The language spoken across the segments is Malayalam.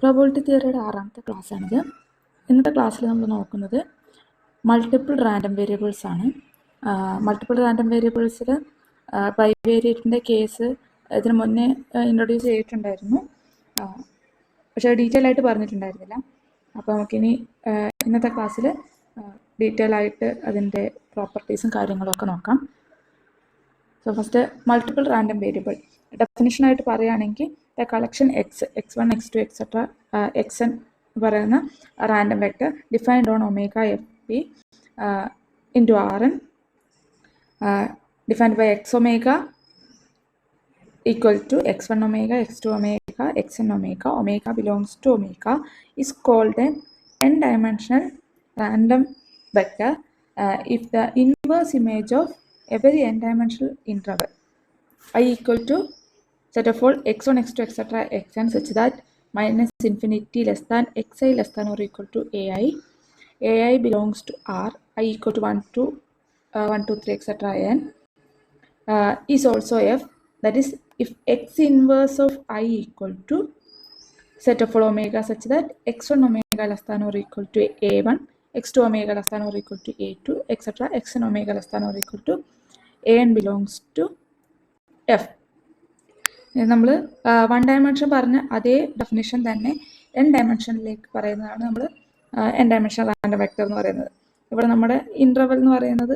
പ്രോബബിലിറ്റി തിയറിയുടെ 6ാമത്തെ ക്ലാസ്സാണിത്. ഇന്നത്തെ ക്ലാസ്സിൽ നമ്മൾ നോക്കുന്നത് മൾട്ടിപ്പിൾ റാൻഡം വേരിയബിൾസ് ആണ്. മൾട്ടിപ്പിൾ റാൻഡം വേരിയബിൾസിൽ ബൈവേരിയറ്റിൻ്റെ കേസ് ഇതിന് മുന്നേ ഇൻട്രൊഡ്യൂസ് ചെയ്തിട്ടുണ്ടായിരുന്നു, പക്ഷേ ഡീറ്റെയിൽ ആയിട്ട് പറഞ്ഞിട്ടുണ്ടായിരുന്നില്ല. അപ്പോൾ നമുക്കിനി ഇന്നത്തെ ക്ലാസ്സിൽ ഡീറ്റെയിൽ ആയിട്ട് അതിൻ്റെ പ്രോപ്പർട്ടീസും കാര്യങ്ങളൊക്കെ നോക്കാം. So first multiple random variable ഡെഫിനിഷനായിട്ട് പറയുകയാണെങ്കിൽ the collection x1 x2 etcetera xn പറയുന്ന random vector defined on omega F P into Rn defined by x omega equal to x1 omega, x2 omega, xn omega, omega belongs to omega is called an n-dimensional random vector if the inverse image of every n-dimensional interval I equal to set of all x1, x2, etc. xn such that minus infinity less than xi less than or equal to ai belongs to R, I equal to 1 to 1, 2, 3, etc. n is also f. That is, if x inverse of I equal to set of all omega such that x1 omega less than or equal to a1, x2 omega less than or equal to a2, etc. xn omega less than or equal to an belongs to f. നമ്മൾ 1 ഡയമെൻഷൻ പറഞ്ഞ അതേ ഡെഫിനിഷൻ തന്നെ n ഡയമെൻഷനിലേക്ക് പറയുന്നതാണ് നമ്മൾ n ഡയമെൻഷൻ റാൻഡം വെക്റ്റർ എന്ന് പറയുന്നത്. ഇവിടെ നമ്മുടെ ഇൻ്റർവൽ എന്ന് പറയുന്നത്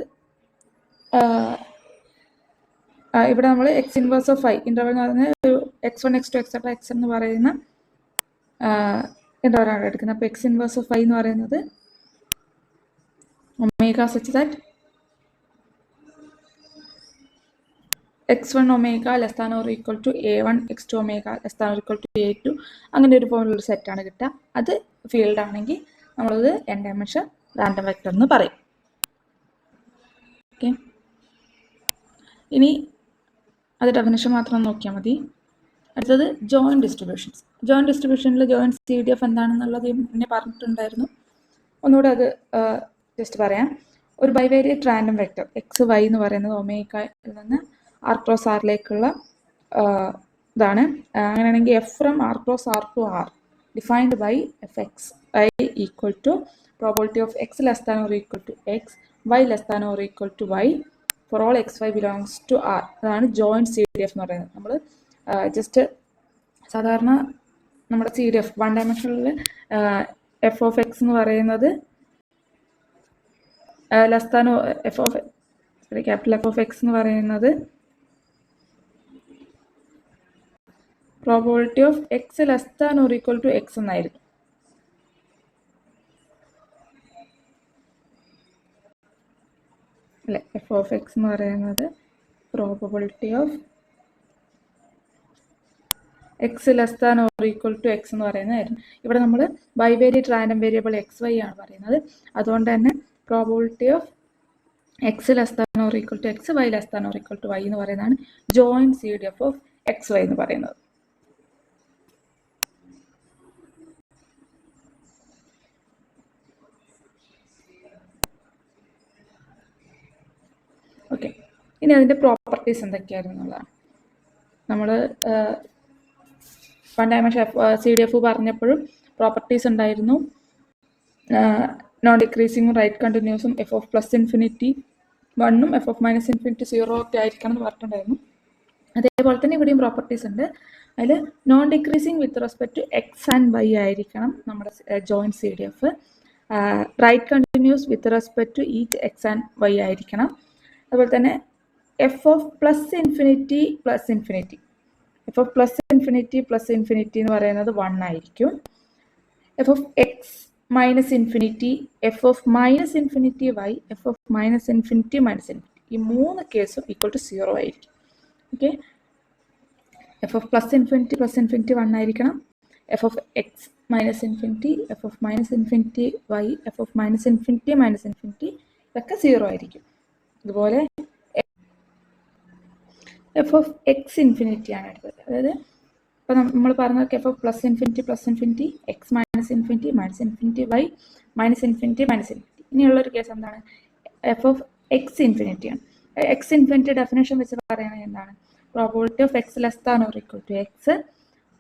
ഇവിടെ നമ്മൾ X inverse of I interval എന്ന് പറയുന്നത് ഒരു x1 x2 എക്സെട്ര xn എന്ന് പറയുന്ന ഇൻ്റർവലാണ് എടുക്കുന്നത്. അപ്പോൾ എക്സ് ഇൻവേഴ്സ് ഓഫ് ഐ എന്ന് പറയുന്നത് omega such that x1 omega less than or equal to a1, x2 omega less than or equal to a2 അങ്ങനെ ഒരു ഫോമിലുള്ള സെറ്റാണ് കിട്ടുക. അത് ഫീൽഡ് ആണെങ്കിൽ നമ്മളത് n ഡയമെൻഷൻ റാൻഡം വെക്റ്റർ എന്ന് പറയും. ഓക്കെ, ഇനി അത് ഡെഫിനിഷൻ മാത്രം നോക്കിയാൽ മതി. അടുത്തത് ജോയിൻറ്റ് ഡിസ്ട്രിബ്യൂഷൻസ്. ജോയിൻറ്റ് ഡിസ്ട്രിബ്യൂഷനിൽ ജോയിൻറ്റ് CDF എന്താണെന്നുള്ളത് മുന്നേ പറഞ്ഞിട്ടുണ്ടായിരുന്നു. ഒന്നുകൂടെ അത് ജസ്റ്റ് പറയാം. ഒരു bivariate random vector X Y എന്ന് പറയുന്നത് ഒമേഗയിൽ നിന്ന് ആർ ക്രോസ് ആറിലേക്കുള്ള ഇതാണ്. അങ്ങനെയാണെങ്കിൽ F from R cross R to R defined by F X I equal to probability of X less than or equal to X, Y less than or equal to Y for all X Y belongs to R. അതാണ് ജോയിൻറ്റ് CDF എന്ന് പറയുന്നത്. നമ്മൾ ജസ്റ്റ് സാധാരണ നമ്മുടെ CDF 1 ഡയമെൻഷനിൽ എഫ് ഓഫ് എക്സ് എന്ന് പറയുന്നത് less than capital F of X എന്ന് പറയുന്നത് probability of X less than or equal to x എന്നായിരുന്നു. അല്ലെ, എഫ് ഓഫ് എക്സ് എന്ന് പറയുന്നത് probability of X less than or equal to x എന്ന് പറയുന്നതായിരുന്നു. ഇവിടെ നമ്മൾ bivariate random variable x Y ആണ് പറയുന്നത്. അതുകൊണ്ട് തന്നെ probability of X less than or equal to X, Y less than or equal to y എന്ന് പറയുന്നതാണ് joint CDF of X Y എന്ന് പറയുന്നത്. ഓക്കെ, ഇനി അതിൻ്റെ പ്രോപ്പർട്ടീസ് എന്തൊക്കെയായിരുന്നു എന്നുള്ളതാണ്. നമ്മൾ 1 ഡയമെൻഷൻ CDF പറഞ്ഞപ്പോഴും പ്രോപ്പർട്ടീസ് ഉണ്ടായിരുന്നു. നോൺ ഡിക്രീസിങ്ങും റൈറ്റ് കണ്ടിന്യൂസും എഫ് ഓഫ് പ്ലസ് ഇൻഫിനിറ്റി 1ഉം എഫ് ഓഫ് മൈനസ് ഇൻഫിനിറ്റി 0 ഒക്കെ ആയിരിക്കണം എന്ന് പറഞ്ഞിട്ടുണ്ടായിരുന്നു. അതേപോലെ തന്നെ ഇവിടെയും പ്രോപ്പർട്ടീസ് ഉണ്ട്. അതിൽ non decreasing with respect to x and y ആയിരിക്കണം നമ്മുടെ joint CDF. Right continuous with respect to each x and y ആയിരിക്കണം. അതുപോലെ തന്നെ f of plus infinity f of plus infinity എന്ന് പറയുന്നത് 1 ആയിരിക്കും. F of x minus infinity, f of minus infinity y, F of minus infinity ഈ 3 കേസും ഈക്വൽ ടു 0 ആയിരിക്കും. Okay, f of plus infinity 1 ആയിരിക്കണം. F of x minus infinity, f of minus infinity y, F of minus infinity ഇതൊക്കെ 0 ആയിരിക്കും. അതുപോലെ എഫ് ഓഫ് എക്സ് ഇൻഫിനിറ്റി ആണ് എടുത്തത്. അതായത് ഇപ്പോൾ നമ്മൾ പറഞ്ഞ F of plus infinity X minus infinity Y minus infinity. ഇനിയുള്ളൊരു കേസ് എന്താണ്? എഫ് ഓഫ് എക്സ് ഇൻഫിനിറ്റി ആണ്. എക്സ് ഇൻഫിനിറ്റി ഡെഫിനേഷൻ വെച്ച് പറയുന്നത് എന്താണ്? Probability of X less than or equal to X,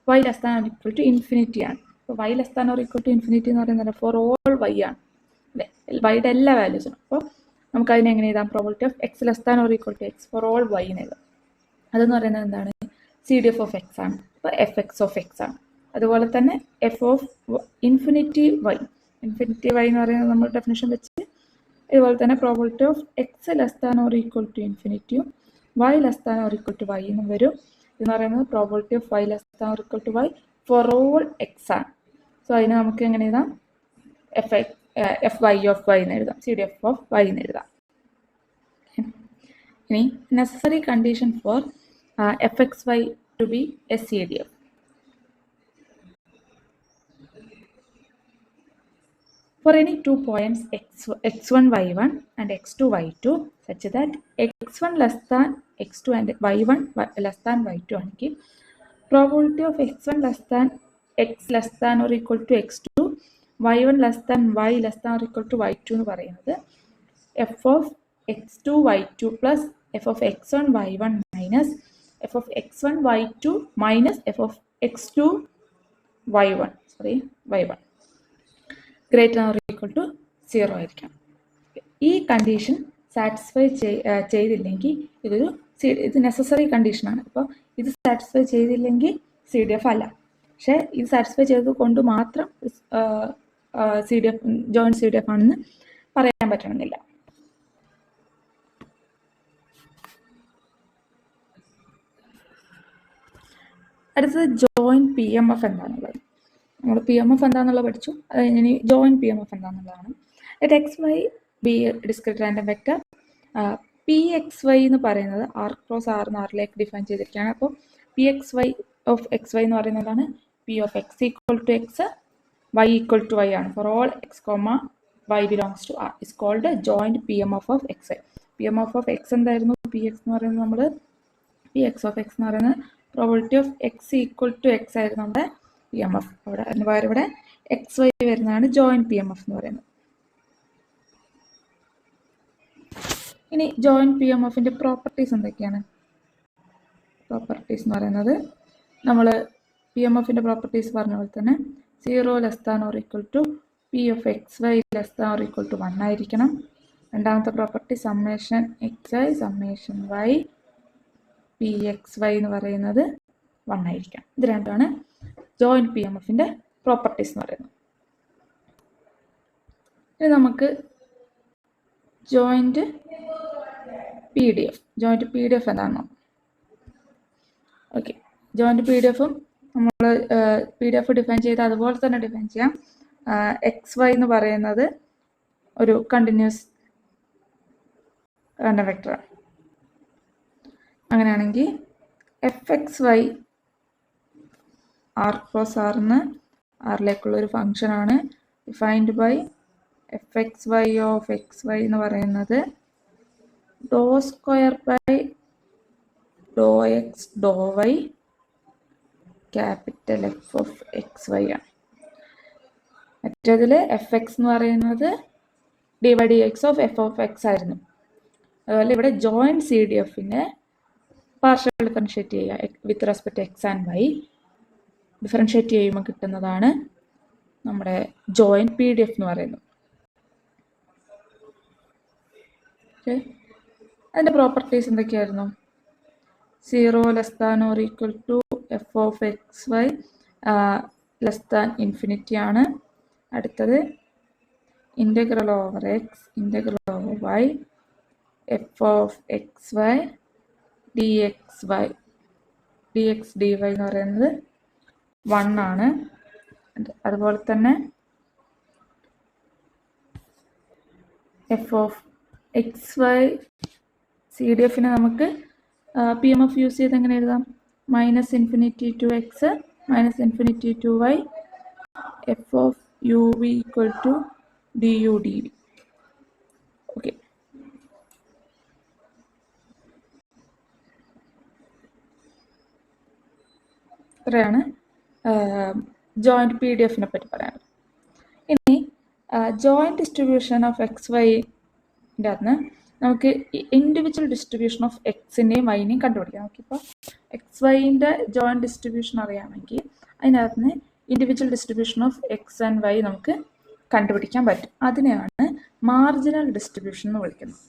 Y less than or equal to infinity ആണ്. അപ്പോൾ y less than or equal to infinity എന്ന് പറയുന്നത് ഫോർ ഓൾ y ആണ് അല്ലേ, വൈയുടെ എല്ലാ വാല്യൂസിനും. അപ്പോൾ നമുക്ക് അതിനെ എങ്ങനെ എഴുതാം? Probability of X less than or equal to x for all y എന്ന് എഴുതാം. അതെന്ന് പറയുന്നത് എന്താണ്? C D F of X ആണ്. അപ്പോൾ എഫ് എക്സ് ഓഫ് എക്സ് ആണ്. അതുപോലെ തന്നെ എഫ് ഓഫ് ഇൻഫിനിറ്റി വൈ എന്ന് പറയുന്നത് നമ്മൾ ഡെഫിനിഷൻ വെച്ച് ഇതുപോലെ തന്നെ probability of X less than or equal to ഇൻഫിനിറ്റിയും Y less than or equal to Y എന്നും വരും. എന്ന് പറയുന്നത് probability of Y less than or equal to Y for all X ആണ്. സോ അതിന് നമുക്ക് എങ്ങനെ എഴുതാം? എഫ് വൈ ഓഫ് വൈ എന്ന് എഴുതാം, C D F of Y എന്ന് എഴുതാം. ഇനി necessary condition for f X y to be a C D F. For any 2 points x1, y1 and x2, y2 such that x1 less than x2 and y1 less than y2 ആണെങ്കിൽ probability of x1 less than x less than or equal to x2, y1 less than y less than or equal to y2 എന്ന് പറയുന്നത് f of x2 y2 plus f of x1 y1 minus f of x1 y2 minus f of x2 y1 greater or equal to 0 ആയിരിക്കാം. ഈ കണ്ടീഷൻ സാറ്റിസ്ഫൈ ചെയ്തില്ലെങ്കിൽ ഇത് നെസസറി കണ്ടീഷനാണ്. അപ്പോൾ ഇത് സാറ്റിസ്ഫൈ ചെയ്തില്ലെങ്കിൽ സി ഡി എഫ് അല്ല. പക്ഷേ ഇത് സാറ്റിസ്ഫൈ ചെയ്തത് കൊണ്ട് മാത്രം C D F joint C D F ആണെന്ന് പറയാൻ പറ്റണമെന്നില്ല. അടുത്തത് ജോയിൻറ്റ് പി എം എഫ് എന്താണുള്ളത്. നമ്മൾ പി എം എഫ് എന്താണെന്നുള്ളത് പഠിച്ചു. അത് കഴിഞ്ഞ് ജോയിൻറ്റ് പി എം എഫ് എന്താണെന്നുള്ളതാണ്. Let X Y be discrete random vector. P X Y എന്ന് പറയുന്നത് ആർ ക്രോസ് ആർ എന്ന് ആറിലേക്ക് ഡിഫൈൻ ചെയ്തിരിക്കുകയാണ്. അപ്പോൾ P X Y of X Y എന്ന് പറയുന്നതാണ് P of X equal to X Y equal to Y ആണ്. For all X comma Y belongs to R is called joint P M F of X Y. P M F of X എന്തായിരുന്നു? പി എക്സ് എന്ന് പറയുന്നത് നമ്മൾ പി എക്സ് ഓഫ് എക്സ് എന്ന് പറയുന്നത് probability of X equal to X ആയിരുന്നു നമ്മുടെ പി എം എഫ്. അവിടെ അതിന് പകരം ഇവിടെ എക്സ് വൈ വരുന്നതാണ് ജോയിൻറ്റ് പി എം എഫ് എന്ന് പറയുന്നത്. ഇനി ജോയിൻറ്റ് പി എം എഫിൻ്റെ പ്രോപ്പർട്ടീസ് എന്തൊക്കെയാണ്? പ്രോപ്പർട്ടീസ് എന്ന് പറയുന്നത് നമ്മൾ പി എം എഫിൻ്റെ പ്രോപ്പർട്ടീസ് പറഞ്ഞ പോലെ തന്നെ 0 less than or equal to p of X Y less than or equal to 1 ആയിരിക്കണം. രണ്ടാമത്തെ property summation x y summation y p X Y എന്ന് പറയുന്നത് 1 ആയിരിക്കാം. ഇത് രണ്ടാണ് ജോയിൻറ്റ് പി എം എഫിൻ്റെ പ്രോപ്പർട്ടീസ് എന്ന് പറയുന്നത്. ഇനി നമുക്ക് ജോയിൻറ്റ് പി ഡി എഫ് എന്താണോ? ഓക്കെ, ജോയിൻറ്റ് പി ഡി എഫും നമ്മൾ പി ഡി എഫ് ഡിഫൈൻ ചെയ്ത് അതുപോലെ തന്നെ ഡിഫൈൻ ചെയ്യാം. എക്സ് വൈ എന്ന് പറയുന്നത് ഒരു കണ്ടിന്യൂസ് റാൻഡം വെക്ടറാണ്. അങ്ങനെയാണെങ്കിൽ F X Y R cross ആറിന് ആറിലേക്കുള്ളൊരു ഫങ്ഷനാണ്. Defined by F X Y of X Y എന്ന് പറയുന്നത് doh square by doh X doh Y capital F of X Y ആണ്. മറ്റേതിൽ എഫ് എക്സ് എന്ന് പറയുന്നത് D by D X of F of X ആയിരുന്നു. അതുപോലെ ഇവിടെ ജോയിൻറ്റ് സി ഡി എഫിനെ പാർഷ്യൽ ഡിഫറൻഷ്യേറ്റ് ചെയ്യുക with respect X and Y. Differentiate ചെയ്യുമ്പോൾ കിട്ടുന്നതാണ് നമ്മുടെ ജോയിൻറ്റ് പി ഡി എഫ് എന്ന് പറയുന്നത്. ഓക്കെ, അതിൻ്റെ പ്രോപ്പർട്ടീസ് എന്തൊക്കെയായിരുന്നു? 0 less than or equal to f of X Y less than infinity ആണ്. അടുത്തത് integral over x integral over y F of X Y d x d y എന്ന് പറയുന്നത് 1 ആണ്. അതുപോലെ തന്നെ f of X y C D എഫിനെ നമുക്ക് പി എം എഫ് യൂസ് ചെയ്ത് എങ്ങനെ എഴുതാം? Minus infinity to X minus infinity to y F of u v equal to d u D V. Okay, ഇത്രയാണ് ജോയിൻറ്റ് പി ഡി എഫിനെ പറ്റി പറയാനുള്ളത്. ഇനി ജോയിൻറ്റ് ഡിസ്ട്രിബ്യൂഷൻ ഓഫ് എക്സ് വൈൻ്റെ അകത്ത് നമുക്ക് ഇൻഡിവിജ്വൽ ഡിസ്ട്രിബ്യൂഷൻ ഓഫ് എക്സിൻ്റെയും വൈനെയും കണ്ടുപിടിക്കാം. നമുക്കിപ്പോൾ എക്സ് വൈൻ്റെ ജോയിൻറ്റ് ഡിസ്ട്രിബ്യൂഷൻ അറിയാമെങ്കിൽ അതിനകത്ത് നിന്ന് individual distribution of x and y നമുക്ക് കണ്ടുപിടിക്കാൻ പറ്റും. അതിനെയാണ് മാർജിനൽ ഡിസ്ട്രിബ്യൂഷൻ എന്ന് വിളിക്കുന്നത്.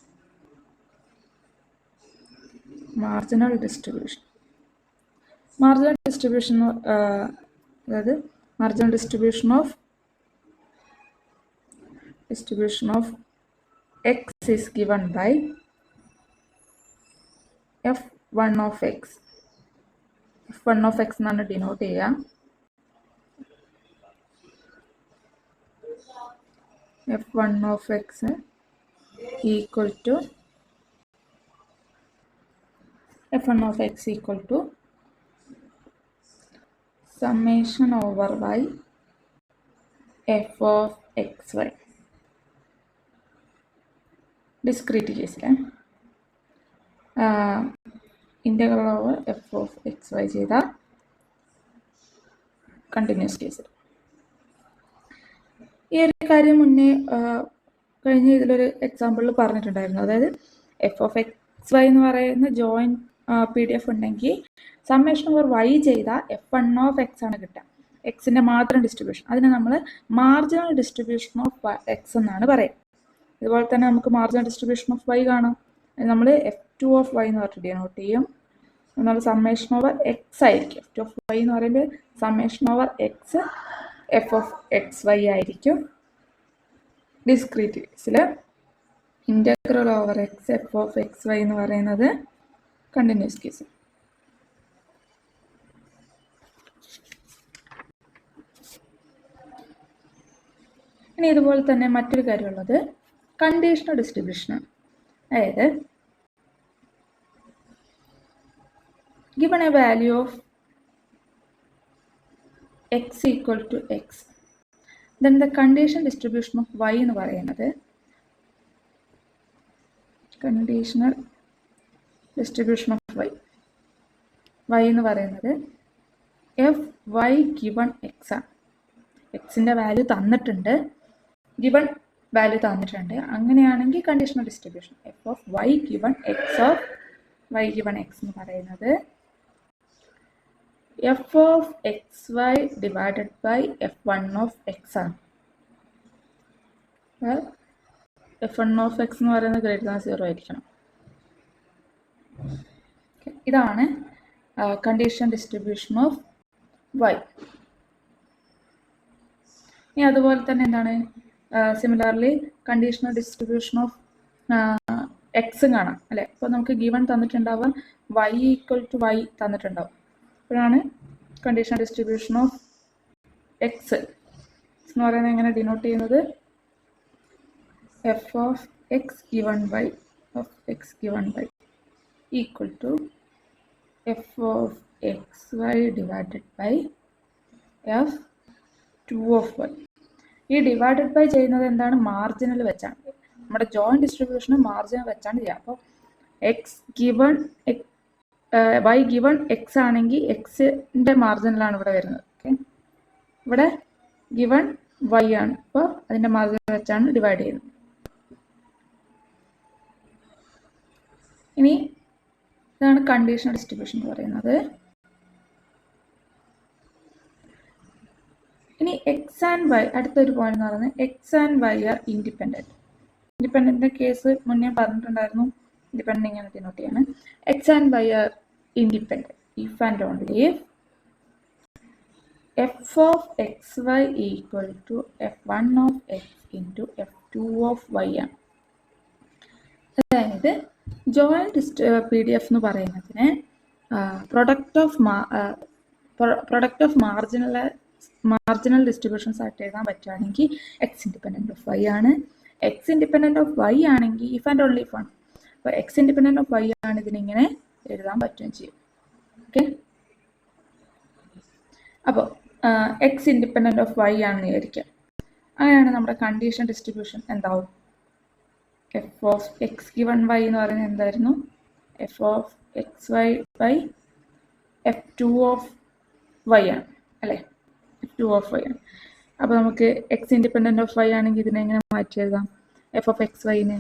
മാർജിനൽ ഡിസ്ട്രിബ്യൂഷൻ അതായത് marginal distribution of x is given by f1 of x. f1 of x എന്നാണ് ഡിനോട്ട് ചെയ്യുക. f1 of x equal to summation over y f of xy. Discrete കേസിൽ integral over F of X Y ചെയ്ത കണ്ടിന്യൂസ് കേസിൽ. ഈ ഒരു കാര്യം മുന്നേ കഴിഞ്ഞ ഇതിലൊരു എക്സാമ്പിളിൽ പറഞ്ഞിട്ടുണ്ടായിരുന്നു. അതായത് എഫ് ഓഫ് എക്സ് വൈ എന്ന് പറയുന്ന ജോയിൻറ്റ് PDF ഉണ്ടെങ്കിൽ സമ്മേഷൻ ഓവർ വൈ ചെയ്താൽ f1 of x ആണ് കിട്ടുക. എക്സിൻ്റെ മാത്രം ഡിസ്ട്രിബ്യൂഷൻ. അതിനെ നമ്മൾ മാർജിനൽ ഡിസ്ട്രിബ്യൂഷൻ ഓഫ് എക്സ് എന്നാണ് പറയുക. ഇതുപോലെ തന്നെ നമുക്ക് മാർജിനൽ ഡിസ്ട്രിബ്യൂഷൻ ഓഫ് വൈ കാണാം. നമ്മൾ f2 of y എന്ന് പറഞ്ഞിട്ട് ഡിനോട്ട് ചെയ്യും. എന്നാൽ സമ്മേഷൻ ഓവർ എക്സ് ആയിരിക്കും. f2 of y എന്ന് പറയുമ്പോൾ summation over x f of X y ആയിരിക്കും. ഡിസ്ക്രീറ്റ് കേസിൽ integral over x f of X Y എന്ന് പറയുന്നത് കണ്ടിന്യൂസ് കേസ്. ഇനി ഇതുപോലെ തന്നെ മറ്റൊരു കാര്യമുള്ളത് കണ്ടീഷണൽ ഡിസ്ട്രിബ്യൂഷനാണ്. അതായത് given a value of x equal to x, then the conditional distribution of y എന്ന് പറയുന്നത് conditional distribution of y എന്ന് പറയുന്നത് fy given x ആണ്. എക്സിൻ്റെ വാല്യൂ തന്നിട്ടുണ്ട്, ഗിവൺ വാല്യൂ തന്നിട്ടുണ്ട്. അങ്ങനെയാണെങ്കിൽ conditional distribution F of Y given x of Y given X എന്ന് പറയുന്നത് F of X Y divided by f1 of x ആണ്. f1 of x എന്ന് പറയുന്നത് ഗ്രേറ്റർ ദാൻ 0 ആയിരിക്കണം. ഇതാണ് കണ്ടീഷണൽ ഡിസ്ട്രിബ്യൂഷൻ ഓഫ് വൈ. ഇനി അതുപോലെ തന്നെ എന്താണ് സിമിലർലി കണ്ടീഷണൽ ഡിസ്ട്രിബ്യൂഷൻ ഓഫ് എക്സും കാണാം അല്ലേ. അപ്പോൾ നമുക്ക് ഗിവൺ തന്നിട്ടുണ്ടാവുക വൈ ഈക്വൽ ടു വൈ തന്നിട്ടുണ്ടാവും. അപ്പോഴാണ് കണ്ടീഷണൽ ഡിസ്ട്രിബ്യൂഷൻ ഓഫ് എക്സ് എന്ന് പറയുന്നത് എങ്ങനെ ഡിനോട്ട് ചെയ്യുന്നത് f of X given by of X given by equal to f of X Y divided by f2 of y. ഈ ഡിവൈഡഡ് ബൈ ചെയ്യുന്നത് എന്താണ്? മാർജിനൽ വെച്ചാണ്. നമ്മുടെ ജോയിൻറ്റ് ഡിസ്ട്രിബ്യൂഷന് മാർജിനൽ വെച്ചാണ് ചെയ്യുക. അപ്പോൾ x given y given x ആണെങ്കിൽ എക്സിൻ്റെ മാർജിനലാണ് ഇവിടെ വരുന്നത്. ഓക്കെ, ഇവിടെ ഗിവൺ വൈ ആണ്. അപ്പോൾ അതിൻ്റെ മാർജിനൽ വെച്ചാണ് ഡിവൈഡ് ചെയ്യുന്നത്. ഇനി ഇതാണ് കണ്ടീഷണൽ ഡിസ്ട്രിബ്യൂഷൻ എന്ന് പറയുന്നത്. ഇനി എക്സ് ആൻഡ് വൈ, അടുത്തൊരു പോയിന്റ് എന്ന് പറയുന്നത് X and Y are independent. ഇൻഡിപെൻഡൻറ്റിൻ്റെ കേസ് മുന്നേ പറഞ്ഞിട്ടുണ്ടായിരുന്നു. ഇൻഡിപെൻഡൻ്റ് ഇങ്ങനെ ഡിനോട്ട് ചെയ്യാണ്. X and Y are independent if and only if F of X Y equal to f1 of x into f2 of y ആണ്. അതായത് ജോയിൻറ്റ് PDF എന്ന് പറയുന്നതിന് പ്രൊഡക്റ്റ് ഓഫ് മാർജിനൽ ഡിസ്ട്രിബ്യൂഷൻസ് ആയിട്ട് എഴുതാൻ പറ്റുകയാണെങ്കിൽ എക്സ് ഇൻഡിപെൻഡൻറ്റ് ഓഫ് വൈ ആണ്. എക്സ് ഇൻഡിപെൻഡൻറ്റ് ഓഫ് വൈ ആണെങ്കിൽ ഇഫ് ആൻഡ് ഓൺലി ഇഫ് ആണ്. അപ്പോൾ എക്സ് ഇൻഡിപെൻഡൻറ്റ് ഓഫ് വൈ ആണ്, ഇതിനിങ്ങനെ എഴുതാൻ പറ്റുകയും ചെയ്യും. ഓക്കെ, അപ്പോൾ എക്സ് ഇൻഡിപെൻഡൻറ്റ് ഓഫ് വൈ ആണെന്ന് വിചാരിക്കാം. അങ്ങനെയാണ് നമ്മുടെ കണ്ടീഷൻ ഡിസ്ട്രിബ്യൂഷൻ എന്താവും? F of X given Y എന്ന് പറയുന്നത് എന്തായിരുന്നു? F of X y by f2 of y ആണ് അല്ലേ. f2 of y ആണ്. അപ്പോൾ നമുക്ക് എക്സ് ഇൻഡിപെൻഡൻറ്റ് ഓഫ് വൈ ആണെങ്കിൽ ഇതിനെ എങ്ങനെ മാറ്റി എഴുതാം? എഫ് ഓഫ് എക്സ് വൈനെ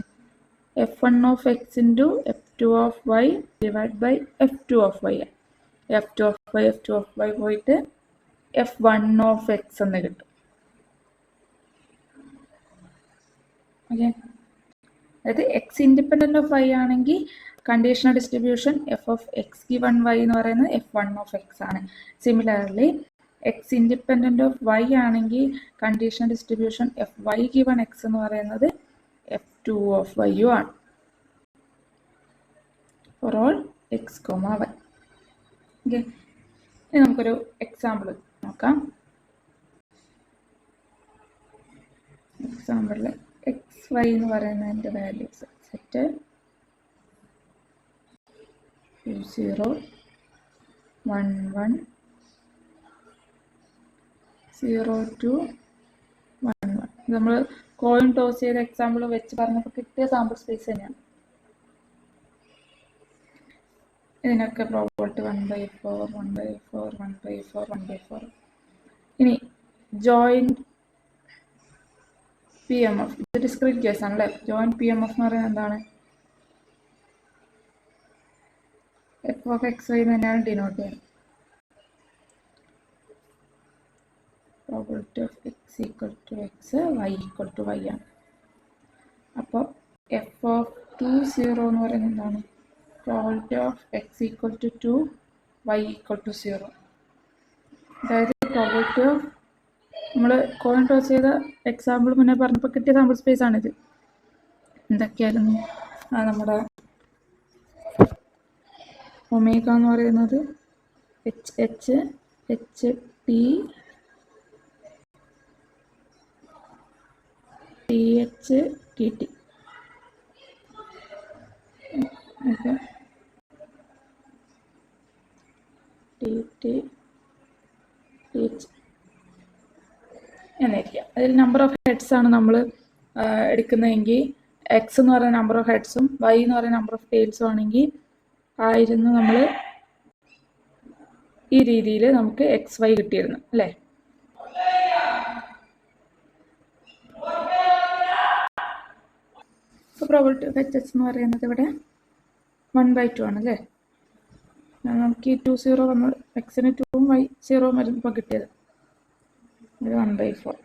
f1 of x into f2 of y divide by f2 of y. f2 of y പോയിട്ട് f1 ഓഫ് എക്സ് എന്ന് കിട്ടും. ഓക്കെ, അതായത് എക്സ് ഇൻഡിപെൻഡൻറ്റ് ഓഫ് വൈ ആണെങ്കിൽ conditional distribution F of X given Y എന്ന് പറയുന്നത് f1 ഓഫ് എക്സ് ആണ്. Similarly X independent of Y ആണെങ്കിൽ conditional distribution F Y given X എന്ന് പറയുന്നത് f2 ഓഫ് വൈയും ആണ്. For all X comma Y. Okay, ഇനി നമുക്കൊരു എക്സാമ്പിൾ നോക്കാം. എക്സാമ്പിളിൽ എക്സ് വൈ എന്ന് പറയുന്നതിൻ്റെ വാല്യൂസ് സെറ്റ് 0 1 1 0 2 1 1. നമ്മൾ കോയിൻ ടോസ് ചെയ്ത എക്സാമ്പിൾ വെച്ച് പറഞ്ഞപ്പോൾ കിട്ടിയ സാമ്പിൾ സ്പേസ് തന്നെയാണ്. ഇതിനൊക്കെ പ്രോബബിലിറ്റി 1/4 1/4 1/4 1/4. ഇനി ജോയിൻറ്റ് പി എം എഫ്, ഇത് ഡിസ്ക്രീറ്റ് കേസ് ആണല്ലേ. ജോയിൻറ്റ് പി എം എഫ് എന്ന് പറയുന്നത് എന്താണ്? എഫ് ഓഫ് എക്സ് വൈ തന്നെയാണ് ഡിനോട്ട് ചെയ്യുന്നത്. Probability of X equal to X Y equal to Y ആണ്. അപ്പോൾ എഫ് ഓഫ് 2 0 എന്ന് പറയുന്നത് എന്താണ്? Probability of X equal to 2 y equal to 0. അതായത് പ്രോബബിലിറ്റി ഓഫ് നമ്മൾ കോയിൻ ടോസ് ചെയ്ത എക്സാമ്പിൾ മുന്നേ പറഞ്ഞപ്പോൾ കിട്ടിയ സാമ്പിൾ സ്പേസ് ആണിത്. എന്തൊക്കെയായിരുന്നു? നമ്മുടെ ഒമേഗ എന്ന് പറയുന്നത് H H H T T H T T. Okay, T T T H എന്നിരിക്കുക. അതിൽ നമ്പർ ഓഫ് ഹെഡ്സ് ആണ് നമ്മൾ എടുക്കുന്നതെങ്കിൽ എക്സ് എന്ന് പറയുന്ന നമ്പർ ഓഫ് ഹെഡ്സും വൈ എന്ന് പറയുന്ന നമ്പർ ഓഫ് ടെയിൽസും ആണെങ്കിൽ ആയിരുന്നു നമ്മൾ ഈ രീതിയിൽ നമുക്ക് എക്സ് വൈ കിട്ടിയിരുന്നു അല്ലേ. പ്രോബബിലിറ്റി ഓഫ് എച്ച് എച്ച് എന്ന് പറയുന്നത് ഇവിടെ 1/2 ആണ് അല്ലേ. നമുക്ക് ഈ 2 0 വന്ന് എക്സിന് 2ഉം വൈ 0 വരുമ്പോൾ കിട്ടിയത് ഇത് 1/4.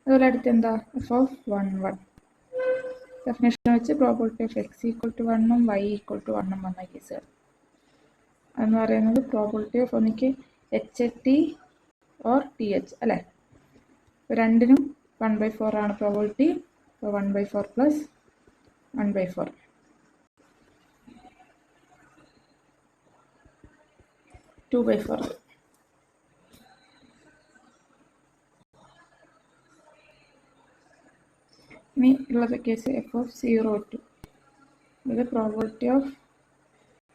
അതുപോലെ അടുത്ത് എന്താ? F of 1 1. ഡെഫിനേഷൻ വെച്ച് probability of X equal to 1ഉം വൈ ഈക്വൽ ടു 1ഉം വന്ന കേസുകൾ എന്ന് പറയുന്നത് പ്രോബബിലിറ്റി ഓഫ് ഒന്നിക്ക് H T or T H അല്ലേ. രണ്ടിനും 1/4 ആണ് പ്രോബബിലിറ്റി. അപ്പോൾ 1/4 പ്ലസ് 1/4 2/4. ഇനി ഉള്ളത് കേസ് എഫ് ഓഫ് 0 2. ഇത് probability of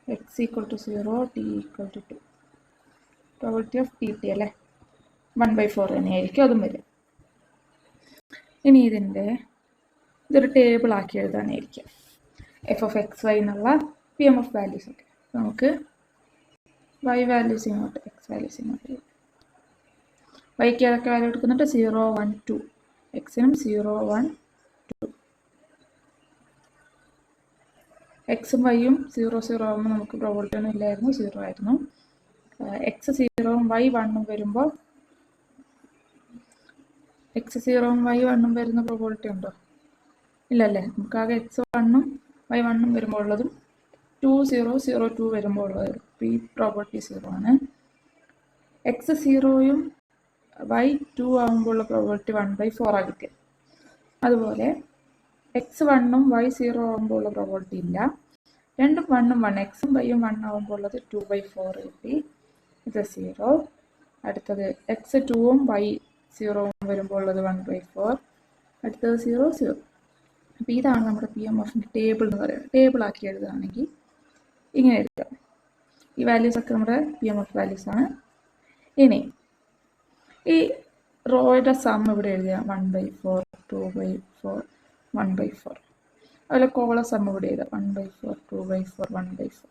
X equal to 0 T equal to 2. Probability of T T അല്ലേ 1/4 തന്നെയായിരിക്കും അതും വരും. ഇനി ഇതൊരു ടേബിൾ ആക്കി എഴുതാനായിരിക്കും എഫ് ഓഫ് എക്സ് വൈ എന്നുള്ള പി എം എഫ് വാല്യൂസ് ഒക്കെ. നമുക്ക് വൈ വാല്യൂസ് ഇങ്ങോട്ട് എക്സ് വാല്യൂസ് ഇങ്ങോട്ട്. വൈക്ക് ഏതൊക്കെ വാല്യൂ എടുക്കുന്നുണ്ട്? 0 1 2. എക്സിനും 0 1 2. എക്സും വൈയും 0 0 ആകുമ്പോൾ നമുക്ക് പ്രോബബിലിറ്റി ഒന്നും ഇല്ലായിരുന്നു, 0 ആയിരുന്നു. എക്സ് 0ഉം വൈ 1ഉം വരുമ്പോൾ എക്സ് 0ഉം വൈ 1ഉം വരുന്ന പ്രോബബിലിറ്റി ഉണ്ടോ? ഇല്ലല്ലേ. നമുക്കാകെ എക്സ് 1ഉം വൈ 1ഉം വരുമ്പോൾ ഉള്ളതും 2 0 0 2 വരുമ്പോൾ ഉള്ളത് ഈ പ്രോബബിലിറ്റി 0 ആണ്. എക്സ് 0ഉം വൈ 2 ആകുമ്പോൾ ഉള്ള പ്രോബബിലിറ്റി 1/4 ആണ് കിട്ടിയത്. അതുപോലെ എക്സ് 1ഉം വൈ 0 ആകുമ്പോൾ ഉള്ള പ്രോബബിലിറ്റി ഇല്ല. രണ്ടും 1ഉം 1, എക്സും വൈയും 1 ആകുമ്പോൾ ഉള്ളത് 2/4 കിട്ടി. ഇത് 0. അടുത്തത് എക്സ് 2ഉം വൈ 0ഉം വരുമ്പോൾ ഉള്ളത് 1/4. അടുത്തത് 0 0. അപ്പോൾ ഇതാണ് നമ്മുടെ പി എം എഫിൻ്റെ ടേബിൾ എന്ന് പറയുന്നത്. ടേബിൾ ആക്കി എഴുതുകയാണെങ്കിൽ ഇങ്ങനെ എഴുതാം. ഈ വാല്യൂസ് ഒക്കെ നമ്മുടെ പി എം എഫ് വാല്യൂസ് ആണ്. ഇനി ഈ റോയുടെ സം ഇവിടെ എഴുതുക 1/4 2/4 1/4. അതുപോലെ കോള സം ഇവിടെ എഴുതുക 1/4 2/4 1/4.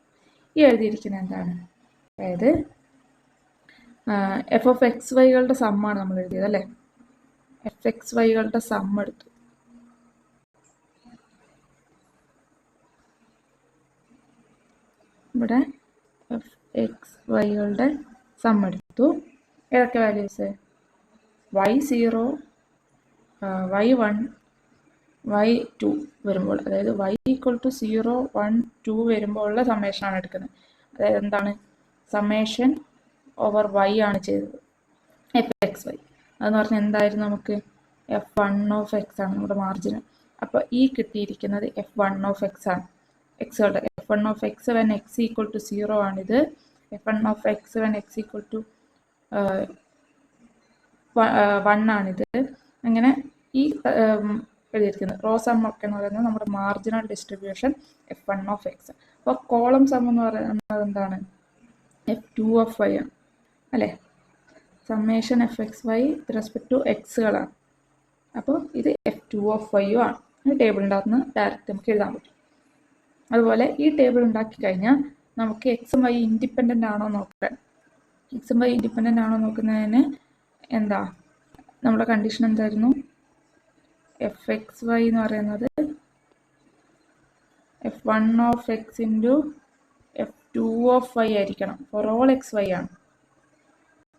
ഈ എഴുതിയിരിക്കുന്നത് എന്താണ്? അതായത് എഫ് ഓഫ് എക്സ് വൈകളുടെ സമ്മാണ് നമ്മൾ എഴുതിയത് അല്ലേ. എഫ് എക്സ് വൈകളുടെ സം എടുത്തു. ഇവിടെ എഫ് എക്സ് വൈകളുടെ സം എടുത്തു. ഏതൊക്കെ വാല്യൂസ്? y0, y1, y2 വരുമ്പോൾ, അതായത് y ഈക്വൽ ടു 0, 1, 2 വരുമ്പോൾ ഉള്ള സമ്മേഷനാണ് എടുക്കുന്നത്. അതായത് എന്താണ്? സമ്മേഷൻ ഓവർ y ആണ് ചെയ്തത്, എഫ് എക്സ് വൈ. അതെന്ന് പറഞ്ഞാൽ എന്തായിരുന്നു? നമുക്ക് f1 ഓഫ് x ആണ് നമ്മുടെ മാർജിൻ. അപ്പോൾ ഈ കിട്ടിയിരിക്കുന്നത് f1 ഓഫ് x ആണ്. എക്സുകളുടെ f1 of x when x equal to 0 ആണിത്. f1 of x when x equal to 1 ആണിത്. അങ്ങനെ ഈ എഴുതിയിരിക്കുന്നത് റോ സം ഒക്കെ എന്ന് പറയുന്നത് നമ്മുടെ marginal distribution f1 of x. അപ്പോൾ കോളം സം എന്ന് പറയുന്നത് എന്താണ്? f2 ഓഫ് y ആണ് അല്ലേ? Summation F X Y with respect to എക്സുകളാണ്. അപ്പോൾ ഇത് f2 ഓഫ് y ആണ്. ഈ ടേബിളിൻ്റെ അകത്ത് നിന്ന് ഡയറക്റ്റ് നമുക്ക് എഴുതാൻ പറ്റും. അതുപോലെ ഈ ടേബിൾ ഉണ്ടാക്കി കഴിഞ്ഞാൽ നമുക്ക് എക്സും വൈ ഇൻഡിപെൻഡൻ്റ് ആണോ നോക്കാൻ. എക്സും വൈ ഇൻഡിപെൻഡൻ്റ് ആണോ നോക്കുന്നതിന് എന്താ നമ്മുടെ കണ്ടീഷൻ എന്തായിരുന്നു? എഫ് എക്സ് വൈ എന്ന് പറയുന്നത് f1 of x into f2 of y ആയിരിക്കണം. ഫോർ ഓൾ എക്സ് വൈ ആണ്.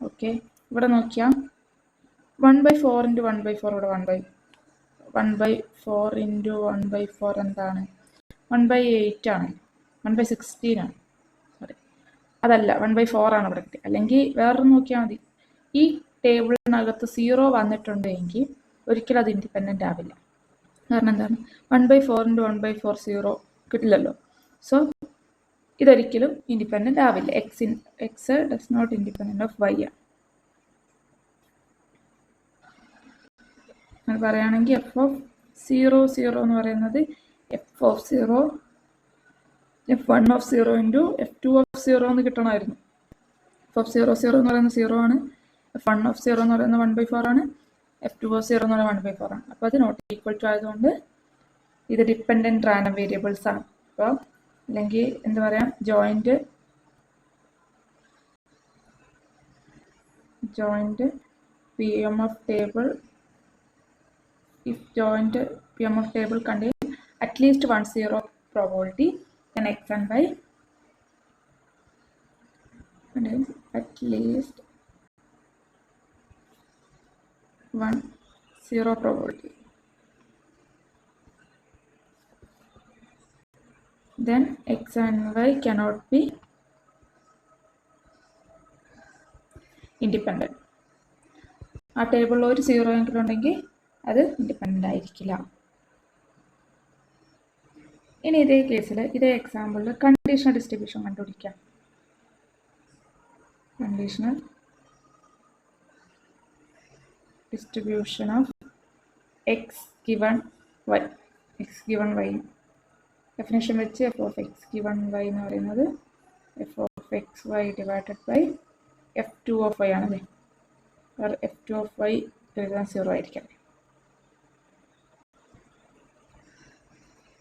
ഓക്കെ, ഇവിടെ നോക്കിയാൽ 1/4 ഇൻറ്റു 1/4 ഇവിടെ 1/4 ഇൻറ്റു 1/4 എന്താണ്? 1/8 ആണ്, 1/16 ആണ്. സോറി, അതല്ല, 1/4 ആണ് ഇവിടെ കിട്ടിയത്. അല്ലെങ്കിൽ വേറൊരു നോക്കിയാൽ മതി. ഈ ടേബിളിനകത്ത് 0 വന്നിട്ടുണ്ടെങ്കിൽ ഒരിക്കലും അത് ഇൻഡിപെൻഡൻ്റ് ആവില്ല. കാരണം എന്താണ്? 1/4 ഇൻറ്റു 1/4 0 കിട്ടില്ലല്ലോ. സോ ഇതൊരിക്കലും ഇൻഡിപെൻഡൻ്റ് ആവില്ല. X does not independent of Y ആണ്. അത് പറയുകയാണെങ്കിൽ എഫ് ഓഫ് 0 എന്ന് പറയുന്നത് F of 0 f1 of 0 into f2 of 0 എന്ന് കിട്ടണമായിരുന്നു. എഫ് ഓഫ് 0 എന്ന് പറയുന്നത് 0 ആണ്, f1 ഓഫ് 0 എന്ന് പറയുന്നത് 1/4 ആണ്, f2 ഓഫ് 0 എന്ന് പറയുന്നത് 1/4 ആണ്. അപ്പോൾ അത് നോട്ട് ഈക്വൽ ടു ആയതുകൊണ്ട് ഇത് ഡിപ്പെൻഡൻറ്റ് റാൻഡം വേരിയബിൾസ് ആണ്. അപ്പോൾ അല്ലെങ്കിൽ എന്താ പറയാം, joint PM of table, if joint PM of table contain at least one 0 probability, then x and y contains at least one 0 probability. Then x and y cannot be independent. ആ ടേബിളിൽ ഒരു 0 എങ്കിലും ഉണ്ടെങ്കിൽ അത് ഇൻഡിപെൻഡൻ്റ് ആയിരിക്കില്ല. ഇനി ഇതേ കേസിൽ, ഇതേ എക്സാമ്പിളിൽ കണ്ടീഷണൽ ഡിസ്ട്രിബ്യൂഷൻ കണ്ടുപിടിക്കാം. Conditional distribution of X given Y. X given Y definition വെച്ച് F of X given Y എന്ന് പറയുന്നത് F of X Y divided by f2 of Y ആണല്ലേ. f2 ഓഫ് വൈ എഴുതാൻ 0 ആയിരിക്കാം.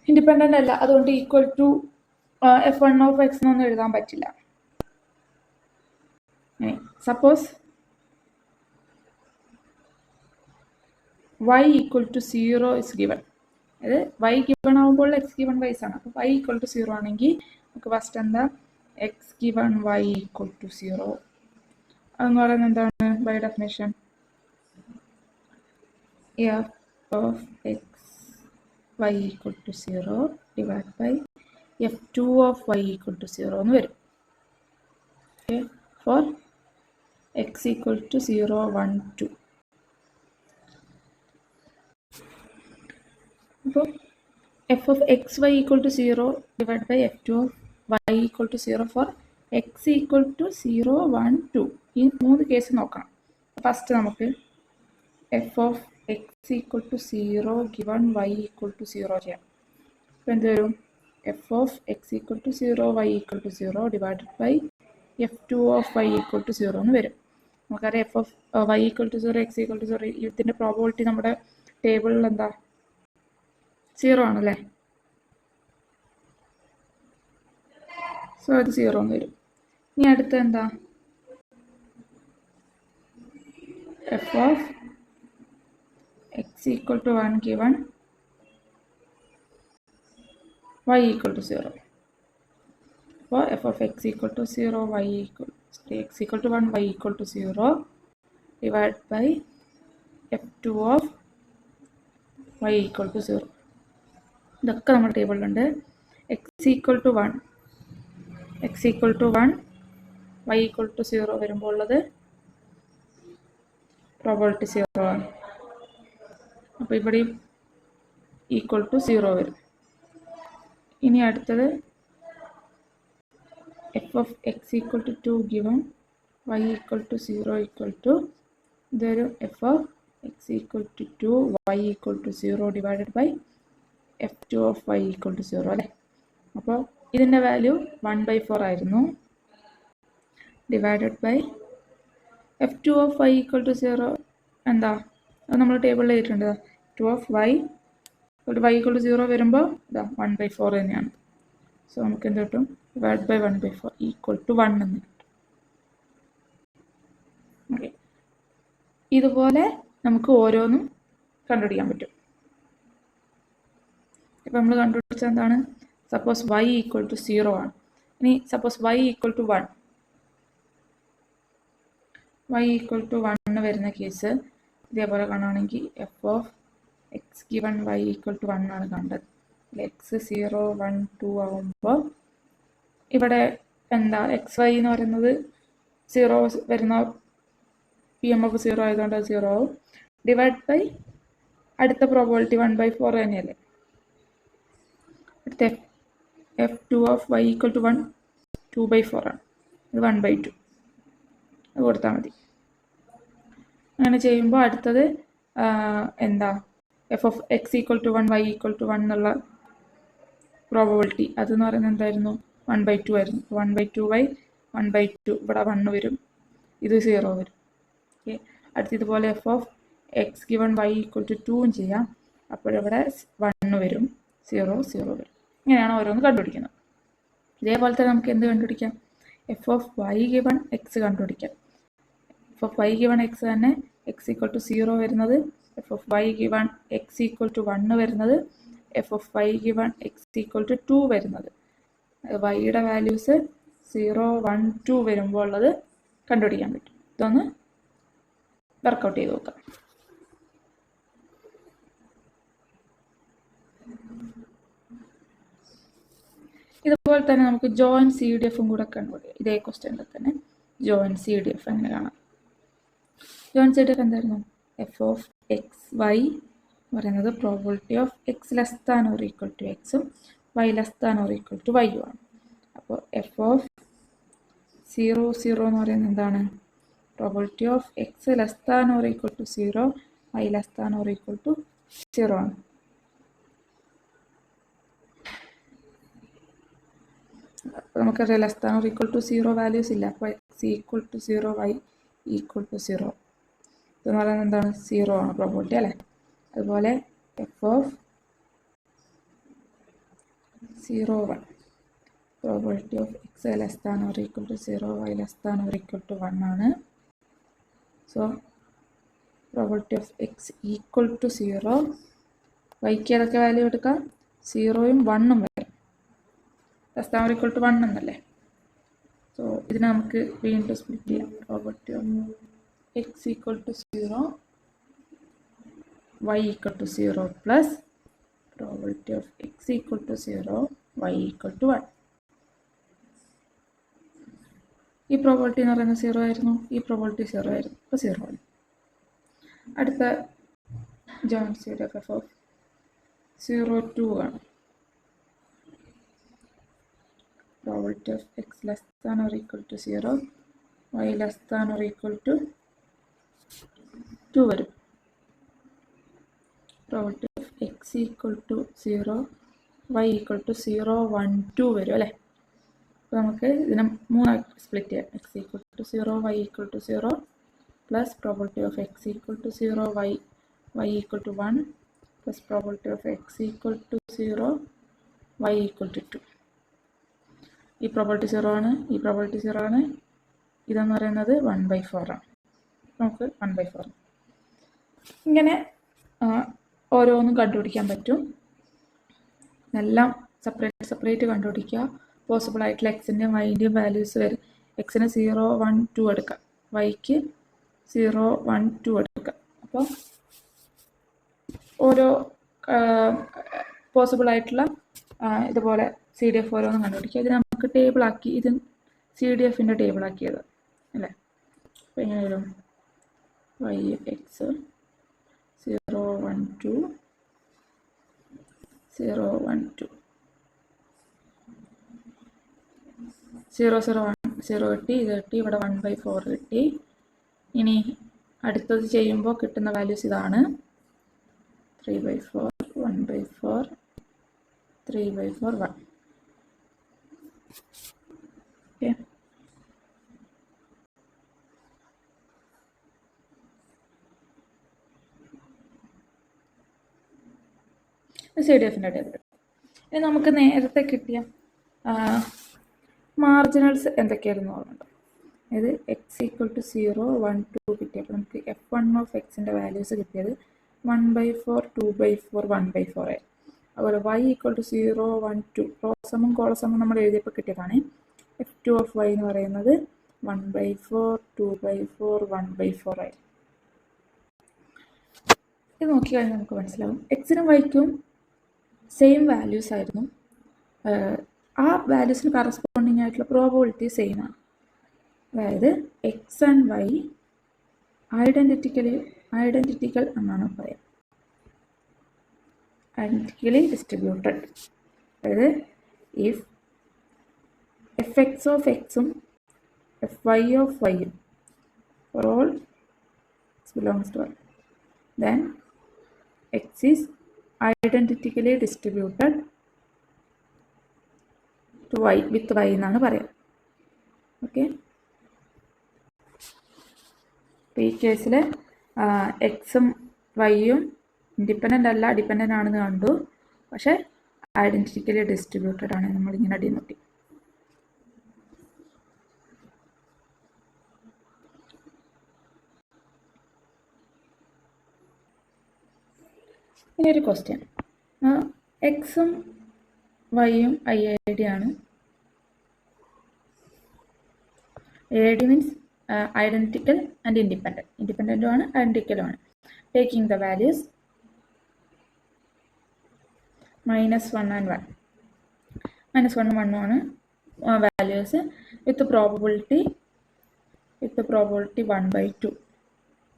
ഇൻഡിപെൻഡൻ്റ് അല്ല, അതുകൊണ്ട് equal to f1 of X എന്നൊന്നും എഴുതാൻ പറ്റില്ല. Suppose y equal to 0 is given. അത് y ഗിവൺ ആകുമ്പോൾ എക്സ് ഗിവൺ വൈസ് ആണ്. അപ്പോൾ y ഈക്വൽ ടു 0 ആണെങ്കിൽ നമുക്ക് ഫസ്റ്റ് എന്താ, x given y equal to 0 അതെന്ന് പറയുന്നത് എന്താണ്? By definition f of x y equal to 0 divide by f2 of y equal to 0 എന്ന് വരും. Okay, for x equal to 0, 1, 2. അപ്പോൾ f of X Y equal to 0 divide by f2 of y equal to 0 for x equal to 0, 1, 2. ഈ 3 കേസ് നോക്കണം. ഫസ്റ്റ് നമുക്ക് F of X equal to 0 given Y equal to 0 ചെയ്യാം. അപ്പോൾ എന്ത് വരും? F of X equal to 0 Y equal to 0 divided by f2 of y equal to 0 എന്ന് വരും. നമുക്കറിയാം f of y equal to 0 x equal to 0 ഇതിൻ്റെ പ്രോബബിലിറ്റി നമ്മുടെ ടേബിളിൽ എന്താ? 0 ആണല്ലേ. സോ അത് 0 എന്ന് വരും. ഇനി അടുത്ത എന്താ? F of X equal to 1 given y equal to 0. അപ്പോൾ f of X equal to 0 y equal x equal to 1 y equal to 0 divide by f2 of y equal to 0. ഇതൊക്കെ നമ്മുടെ ടേബിളിലുണ്ട്. x equal to 1, x equal to 1, y equal to 0 വരുമ്പോൾ ഉള്ളത് പ്രോബബിലിറ്റി 0 ആണ്. അപ്പോൾ ഇവിടെയും ഈക്വൽ ടു 0 വരും. ഇനി അടുത്തത് f of x equal to 2 given y equal to 0 equal to ഇതൊരു f of x equal to 2 y equal to 0 divided by f2 of y equal to 0 അല്ലേ. അപ്പോൾ ഇതിൻ്റെ വാല്യൂ 1/4 ആയിരുന്നു. Divided by f2 of y equal to 0 എന്താ, അത് നമ്മൾ ടേബിളിൽ എഴുതിയിട്ടുണ്ട്. 2 ഓഫ് y ഈക്വൽ ടു 0 വരുമ്പോൾ ഇതാ 1/4 തന്നെയാണ്. സോ നമുക്ക് എന്ത് കിട്ടും? ഡിവൈഡ് ബൈ 1/4 ഈക്വൽ ടു 1 എന്ന് കിട്ടും. ഓക്കെ, ഇതുപോലെ നമുക്ക് ഓരോന്നും കണ്ടുപിടിക്കാൻ പറ്റും. ഇപ്പം നമ്മൾ കണ്ടുപിടിച്ചത് എന്താണ്? സപ്പോസ് y ഈക്വൽ ടു 0 ആണ്. ഇനി suppose y equal to 1, y equal to 1 വരുന്ന കേസ് ഇതേപോലെ കാണുകയാണെങ്കിൽ f of x given y equal to 1 ആണ് കണ്ടത്. x 0 1 2 ആകുമ്പോൾ ഇവിടെ എന്താ xy എന്ന് പറയുന്നത് 0 വരുന്ന PMF 0 ആയതുകൊണ്ട് 0 ആവും. ഡിവൈഡ് ബൈ അടുത്ത പ്രോബബിലിറ്റി 1/4 തന്നെയല്ലേ. അടുത്ത f2 of y equal to 1 2/4 ആണ്. ഇത് 1/2 അത് കൊടുത്താൽ മതി. അങ്ങനെ ചെയ്യുമ്പോൾ അടുത്തത് എന്താ, f of x equal to 1 y equal to 1 എന്നുള്ള പ്രോബബിലിറ്റി അതെന്ന് പറയുന്നത് എന്തായിരുന്നു? 1/2 ആയിരുന്നു. 1/2 ഇവിടെ 1 വരും, ഇത് 0 വരും. ഓക്കെ, അടുത്ത ഇതുപോലെ f of x given y equal to 2 ചെയ്യാം. അപ്പോഴിവിടെ 1 വരും, 0 വരും. ഇങ്ങനെയാണ് ഓരോന്ന് കണ്ടുപിടിക്കുന്നത്. ഇതേപോലെ തന്നെ നമുക്ക് എന്ത് കണ്ടുപിടിക്കാം? f of y given x കണ്ടുപിടിക്കാം. f of y given x തന്നെ x ഈക്വൽ ടു 0 വരുന്നത്, f of y given x equal to 1 വരുന്നത്, f of y given x equal to 2 വരുന്നത്. വൈയുടെ വാല്യൂസ് 0 1 2 വരുമ്പോൾ ഉള്ളത് കണ്ടുപിടിക്കാൻ പറ്റും. ഇതൊന്ന് വർക്കൗട്ട് ചെയ്ത് നോക്കാം. ഇതുപോലെ തന്നെ നമുക്ക് ജോയിൻ CDFും കൂടെ കണ്ടുപിടിക്കാം. ഇതേ ക്വസ്റ്റ്യനിൽ തന്നെ ജോയിൻ CDF എങ്ങനെ കാണാം? ജോയിൻ CDF എന്തായിരുന്നു? f ഓഫ് എക്സ് വൈ പറയുന്നത് probability of X less than or equal to എക്സും Y less than or equal to വൈയും ആണ്. അപ്പോൾ f ഓഫ് 0 0 എന്ന് പറയുന്നത് എന്താണ്? Probability of X less than or equal to 0 Y less than or equal to 0 ആണ്. നമുക്കറിയാം less than or equal to 0 values ഇല്ല. അപ്പോൾ X equal to 0 Y equal to 0 ഇതെന്ന് പറയുന്നത് എന്താണ്? 0 ആണ് പ്രോബബിലിറ്റി അല്ലേ. അതുപോലെ f of 0 1 probability of X less than or equal to 0 Y less than or equal to 1 ആണ്. So probability of X equal to 0 വൈക്ക് ഏതൊക്കെ വാല്യൂ എടുക്കാം? 0ഉം 1ഉം വരും. Less than or equal to 1 എന്നല്ലേ. സോ ഇതിനെ നമുക്ക് വീണ്ടും സ്പ്ലിറ്റ് ചെയ്യാം. Probability of X equal to 0 y equal to 0 plus probability of X equal to 0 y equal to 1. ഈ പ്രോബബിലിറ്റി എന്ന് പറയുന്നത് 0 ആയിരുന്നു, ഈ പ്രോബബിലിറ്റി 0 ആയിരുന്നു. അപ്പോൾ 0 ആണ്. അടുത്ത ജോയിൻ CDF f ഓഫ് 0 2 ആണ്. Probability of X less than or equal to 0 Y less than or equal to 2 വരും. Probability of X equal to 0 Y equal to 0 1 2 വരും അല്ലേ. അപ്പോൾ നമുക്ക് ഇതിനെ 3 സ്പ്ലിറ്റ് ചെയ്യാം. X equal to 0 Y equal to 0 plus probability of X equal to 0 Y equal to 1 plus probability of X equal to 0 Y equal to 2. ഈ പ്രോബബിലിറ്റി 0 ആണ്, ഈ പ്രോബബിലിറ്റി 0 ആണ്. ഇതെന്ന് പറയുന്നത് 1/4 ആണ്. നമുക്ക് 1/4 ഇങ്ങനെ ഓരോന്നും കണ്ടുപിടിക്കാൻ പറ്റും. എല്ലാം സെപ്പറേറ്റ് കണ്ടുപിടിക്കുക. പോസിബിൾ ആയിട്ടുള്ള എക്സിൻ്റെയും വൈൻ്റെയും വാല്യൂസ് വരും. എക്സിന് 0 1 2 എടുക്കാം, വൈക്ക് 0 1 2 എടുക്കാം. അപ്പോൾ ഓരോ പോസിബിൾ ആയിട്ടുള്ള ഇതുപോലെ CDF ഓരോന്നും കണ്ടുപിടിക്കുക. ഇത് നമുക്ക് ടേബിളാക്കി, ഇത് CDFൻ്റെ ടേബിളാക്കിയത് അല്ലേ. അപ്പോൾ എങ്ങനെ വരും? y x 0 1 2 0 1 2 0 0 1 0 കിട്ടി, ഇത് കിട്ടി, ഇവിടെ 1/4 കിട്ടി. ഇനി അടുത്തത് ചെയ്യുമ്പോൾ കിട്ടുന്ന വാല്യൂസ് ഇതാണ്: 3/4 1/4 3/4 1. ഓക്കെ, CDFൻ്റെ ടേബിൾ. ഇനി നമുക്ക് നേരത്തെ കിട്ടിയ മാർജിനൽസ് എന്തൊക്കെയായിരുന്നു ഓർമ്മയുണ്ടോ? അതായത് x = 0 1 2 കിട്ടിയപ്പോൾ നമുക്ക് f1 ഓഫ് എക്സിൻ്റെ വാല്യൂസ് കിട്ടിയത് 1/4 2/4 1/4 ആയി. അതുപോലെ y = 0 1 2 റോസമും കോളസമും നമ്മൾ എഴുതിയപ്പോൾ കിട്ടിയതാണ്. f2 ഓഫ് y എന്ന് പറയുന്നത് 1/4 2/4 1/4 ആയി. ഇത് നോക്കിക്കഴിഞ്ഞാൽ നമുക്ക് മനസ്സിലാവും എക്സിനും വൈക്കും സെയിം വാല്യൂസ് ആയിരുന്നു. ആ വാല്യൂസിന് കറസ്പോണ്ടിങ് ആയിട്ടുള്ള പ്രോബബിലിറ്റി സെയിം ആണ്. അതായത് എക്സ് ആൻഡ് വൈ ഐഡൻറ്റിറ്റിക്കൽ എന്നാണ് പറയാം. Identically distributed. അതായത് ഇഫ് fx ഓഫ് എക്സും fy ഓഫ് വൈയും for all x belongs to y, then x is identically distributed to y with y എന്നാണ് പറയാം. ഓക്കെ, ഈ കേസിൽ എക്സും വൈയും ഇൻഡിപെൻഡൻ്റ് അല്ല, ഡിപ്പെൻഡൻ്റ് ആണെന്ന് കണ്ടു. പക്ഷേ ഐഡൻറ്റിക്കലി ഡിസ്ട്രിബ്യൂട്ടഡ് ആണ്. നമ്മളിങ്ങനെ അടിനോട്ടി. ഇനി ഒരു ക്വസ്റ്റ്യൻ: എക്സും വൈയും IID ആണ്. IID means identical and independent. ഇൻഡിപെൻഡൻറ്റും ആണ് ഐഡൻറ്റിക്കലും ആണ്. Taking the values -1 and 1. -1 1 ആണ് വാല്യൂസ് വിത്ത് പ്രോബബിലിറ്റി 1/2.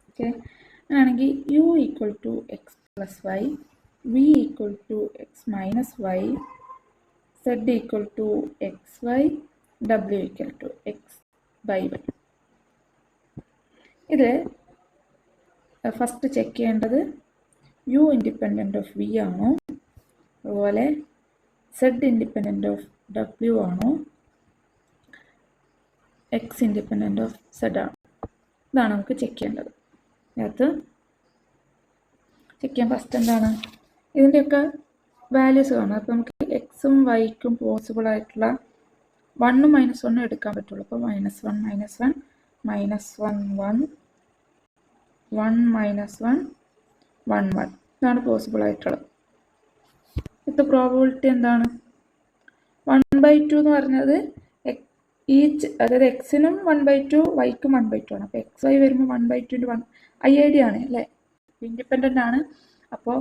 ഓക്കെ, അങ്ങനെയാണെങ്കിൽ u = x + y, v = x - y, z = xy, w = x/y. ഇത് ഫസ്റ്റ് ചെക്ക് ചെയ്യേണ്ടത് u ഇൻഡിപെൻഡൻ്റ് ഓഫ് v ആണോ, അതുപോലെ z ഇൻഡിപെൻഡൻ്റ് ഓഫ് w ആണോ, x ഇൻഡിപെൻഡൻ്റ് ഓഫ് z ആണോ. ഇതാണ് നമുക്ക് ചെക്ക് ചെയ്യേണ്ടത്. ഇതിനകത്ത് ചെക്ക് ചെയ്യാൻ ഫസ്റ്റ് എന്താണ്, ഇതിൻ്റെയൊക്കെ വാല്യൂസ് കാണും. അപ്പോൾ നമുക്ക് എക്സും വൈക്കും പോസിബിൾ ആയിട്ടുള്ള 1 - 1 എടുക്കാൻ പറ്റുള്ളൂ. അപ്പോൾ -1 - 1 -1 1 1 1 -1 1 1 ഇതാണ് പോസിബിൾ ആയിട്ടുള്ളത്. ഇത് പ്രോബബിലിറ്റി എന്താണ്? 1/2 എന്ന് പറഞ്ഞത് ഈച്ച്, അതായത് എക്സിനും 1/2 വൈക്കും 1/2 ആണ്. അപ്പോൾ എക്സ് വൈ വരുമ്പോൾ 1/2 × 1 IID ആണ് അല്ലേ, ഇൻഡിപെൻഡൻ്റ് ആണ്. അപ്പോൾ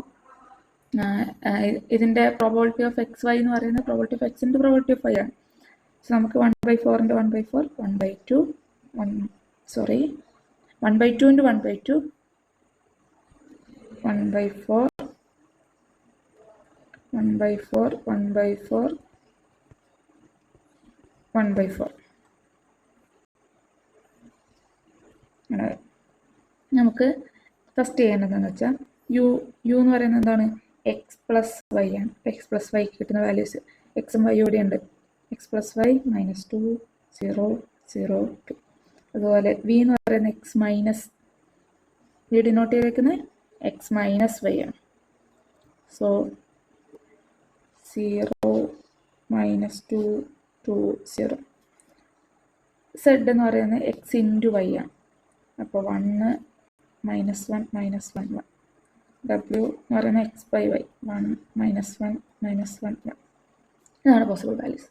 ഇതിൻ്റെ പ്രോബബിലിറ്റി ഓഫ് എക്സ് വൈ എന്ന് പറയുന്നത് പ്രോബബിലിറ്റി ഓഫ് എക്സിൻ്റെ പ്രോബബിലിറ്റി ഓഫ് വൈ ആണ്. സോ നമുക്ക് 1/4 × 1/4 1/2 1/2 × 1/2 1/4 1/4 1/4 1/4 അങ്ങനെ നമുക്ക് ഫസ്റ്റ് ചെയ്യേണ്ടതെന്ന് വെച്ചാൽ യു എന്ന് പറയുന്നത് എന്താണ്? എക്സ് പ്ലസ് വൈ ആണ്. എക്സ് പ്ലസ് വൈക്ക് കിട്ടുന്ന വാല്യൂസ് എക്സും വൈ കൂടെ ഉണ്ട്. X plus y -2 0 0 2. അതുപോലെ വി എന്ന് പറയുന്നത് എക്സ് മൈനസ്, വി ഡിനോട്ട് ചെയ്തേക്കുന്നത് എക്സ് മൈനസ് വൈ ആണ്. സോ 0 -2 2 0. സെഡ് എന്ന് പറയുന്നത് എക്സ് ഇൻറ്റു വൈ ആണ്. അപ്പോൾ 1 -1 -1 1. ഡബ്ല്യു എന്ന് പറയുന്നത് x/y 1 -1 -1 1. ഇതാണ് പോസിബിൾ വാല്യൂസ്.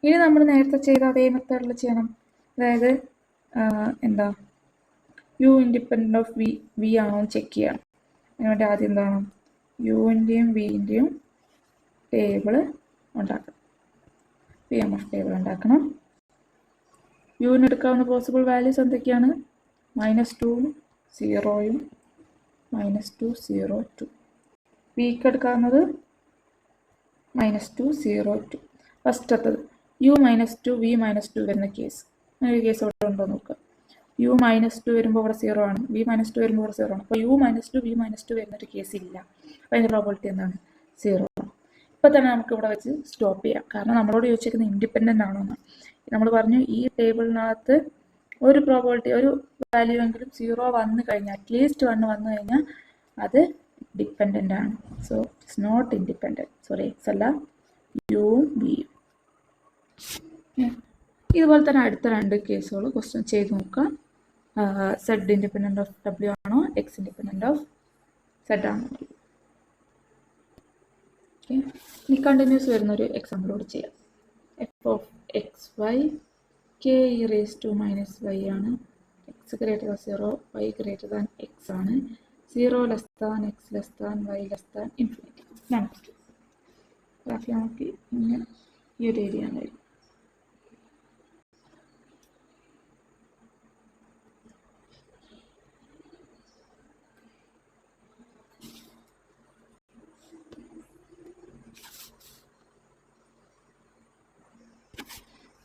ഇനി നമ്മൾ നേരത്തെ ചെയ്ത അതേ മെത്തേഡിൽ ചെയ്യണം. അതായത് എന്താ, യു ഇൻഡിപെൻഡൻ്റ് ഓഫ് വി ആണോ എന്ന് ചെക്ക് ചെയ്യണം. അതിനുവേണ്ടി ആദ്യം എന്താണ് യുവിൻ്റെയും വിൻ്റെയും ടേബിൾ ഉണ്ടാക്കണം. PMF ടേബിൾ ഉണ്ടാക്കണം. യുവിന് എടുക്കാവുന്ന പോസിബിൾ വാല്യൂസ് എന്തൊക്കെയാണ്? -2 0 -2 0 2. വിക്ക് എടുക്കാവുന്നത് -2 0 2. ഫസ്റ്റത്തത് യു -2 വി -2 വരുന്ന കേസ്. അങ്ങനെ ഒരു കേസ് അവിടെ ഉണ്ടോ നോക്കുക. യു -2 വരുമ്പോൾ ഇവിടെ 0 ആണ്, വി -2 വരുമ്പോൾ ഇവിടെ 0 ആണ്. അപ്പോൾ യു -2 വി -2 വരുന്നൊരു കേസ് ഇല്ല. അപ്പോൾ അതിൻ്റെ പ്രോബിലിറ്റി എന്താണ്? 0 ആണ്. ഇപ്പോൾ തന്നെ നമുക്ക് ഇവിടെ വെച്ച് സ്റ്റോപ്പ് ചെയ്യാം. കാരണം നമ്മളോട് ചോദിച്ചിരിക്കുന്നത് ഇൻഡിപെൻഡൻ്റ് ആണോ എന്നാണ്. നമ്മൾ പറഞ്ഞു ഈ ടേബിളിനകത്ത് ഒരു പ്രോബിലിറ്റി ഒരു വാല്യൂ എങ്കിലും 0 വന്നു കഴിഞ്ഞാൽ, അറ്റ്ലീസ്റ്റ് 1 വന്നു കഴിഞ്ഞാൽ അത് ഡിപ്പെൻഡൻ്റ് ആണ്. So it's not independent. Sorry, x അല്ല, യുവും വിയും. ഇതുപോലെ തന്നെ അടുത്ത രണ്ട് കേസുകൾ ക്വസ്റ്റ്യൻ ചെയ്ത് നോക്കാം. സെഡ് ഇൻഡിപെൻഡൻ്റ് ഓഫ് ഡബ്ല്യു ആണോ, എക്സ് ഇൻഡിപെൻഡൻ്റ് ഓഫ് സെഡ് ആണോ. ഓക്കെ, ഇനി കണ്ടിന്യൂസ് വരുന്നൊരു എക്സാമ്പിളോട് ചെയ്യാം. F of X Y K E raise to minus Y ആണ്. X greater than 0, Y greater than X ആണ്. 0 less than X less than Y less than infinity. ഇതാണ് ഗ്രാഫിൽ നമുക്ക് ഇങ്ങനെ ഈ ഒരു ഏരിയ ആണ്.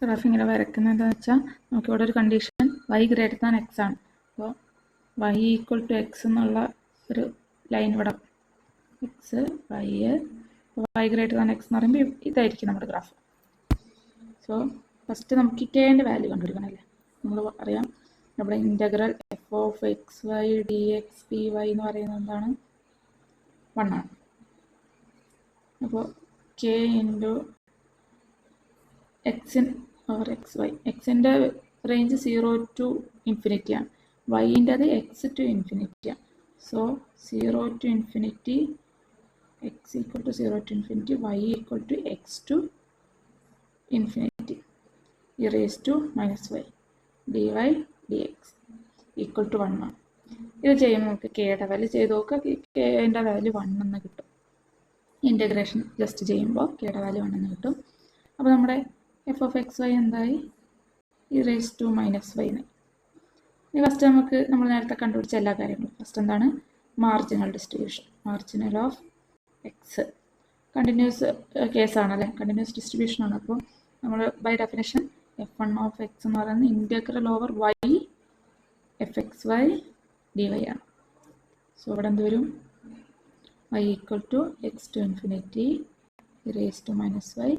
ഗ്രാഫ് ഇങ്ങനെ വരയ്ക്കുന്നത് എന്താണെന്ന് വെച്ചാൽ നമുക്കിവിടെ ഒരു condition y greater than X ആണ്. അപ്പോൾ വൈ ഈക്വൽ ടു എക്സ് എന്നുള്ള ഒരു ലൈൻ ഇവിടെ x y y greater than x എന്ന് പറയുമ്പോൾ ഇതായിരിക്കും നമ്മുടെ ഗ്രാഫ്. സോ ഫസ്റ്റ് നമുക്ക് കെൻ്റെ വാല്യൂ കണ്ടുപിടിക്കണം അല്ലേ. നമ്മൾ അറിയാം നമ്മുടെ integral f of X Y d x d y എന്ന് പറയുന്നത് എന്താണ്? 1 ആണ്. അപ്പോൾ കെ ഇൻറ്റു എക്സിൻ ഓവർ എക്സ് വൈ. എക്സിൻ്റെ റേഞ്ച് 0 to ഇൻഫിനിറ്റി ആണ്, വൈൻ്റെ അത് എക്സ് ടു ഇൻഫിനിറ്റി ആണ്. So 0 to infinity x equal to 0 to infinity y equal to x to infinity e raise to minus y D y d x equal to 1 ആണ്. ഇത് ചെയ്യുമ്പോൾ നമുക്ക് കെയുടെ വാല്യൂ ചെയ്ത് നോക്കുക. കെൻ്റെ വാല്യൂ 1 എന്ന് കിട്ടും. ഇൻ്റഗ്രേഷൻ ജസ്റ്റ് ചെയ്യുമ്പോൾ കെയുടെ വാല്യൂ 1 എന്ന് കിട്ടും. അപ്പോൾ നമ്മുടെ എഫ് ഓഫ് എക്സ് വൈ എന്തായി? E raise to minus Y എന്ന്. ഇനി ഫസ്റ്റ് നമുക്ക് നമ്മൾ നേരത്തെ കണ്ടുപിടിച്ച എല്ലാ കാര്യങ്ങളും. ഫസ്റ്റ് എന്താണ്? Marginal distribution. Marginal of X continuous കേസാണല്ലേ, കണ്ടിന്യൂസ് ഡിസ്ട്രിബ്യൂഷൻ ആണ്. അപ്പോൾ നമ്മൾ by definition f1 of X എന്ന് പറയുന്നത് integral over y f X Y D y ആണ്. സോ ഇവിടെ എന്ത് വരും? Y equal to x to infinity e raise to minus y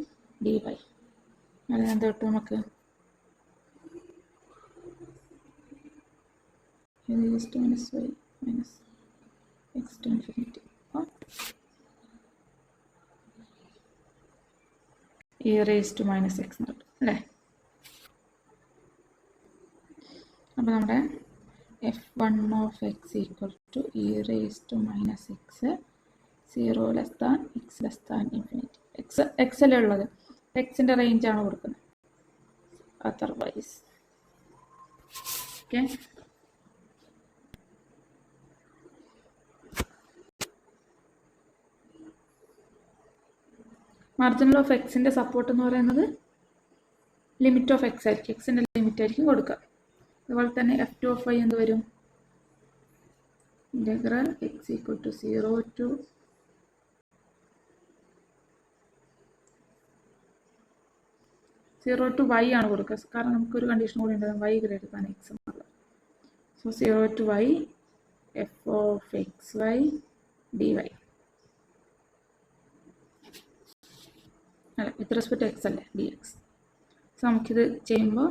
D y. അത് എന്ത് കിട്ടും നമുക്ക്? Raise to minus y minus x to infinity e raise to minus x എന്ന് കിട്ടും അല്ലേ. അപ്പോൾ നമ്മുടെ f1 of X equal to e raise to minus x 0 less than X less than infinity. X അല്ലേ ഉള്ളത്, എക്സിൻ്റെ റേഞ്ചാണ് കൊടുക്കുന്നത്. Otherwise okay. മാർജിനൽ ഓഫ് എക്സിൻ്റെ സപ്പോർട്ട് എന്ന് പറയുന്നത് ലിമിറ്റ് ഓഫ് എക്സ് ആയിരിക്കും, എക്സിൻ്റെ ലിമിറ്റ് ആയിരിക്കും കൊടുക്കുക. അതുപോലെ തന്നെ f2 ഓഫ് y എന്ത് വരും? Integral x equal to 0 to 0 to y ആണ് കൊടുക്കുക. കാരണം നമുക്കൊരു കണ്ടീഷൻ കൂടി ഉണ്ട്, y ഗ്രേറ്റർ ദാൻ എക്സ് എന്നുള്ളത്. So 0 to y F of X Y D Y അല്ല, വിത്ത് റെസ്പെക്ട് എക്സ് അല്ലേ, ഡി എക്സ്. സോ നമുക്കിത് ചെയ്യുമ്പോൾ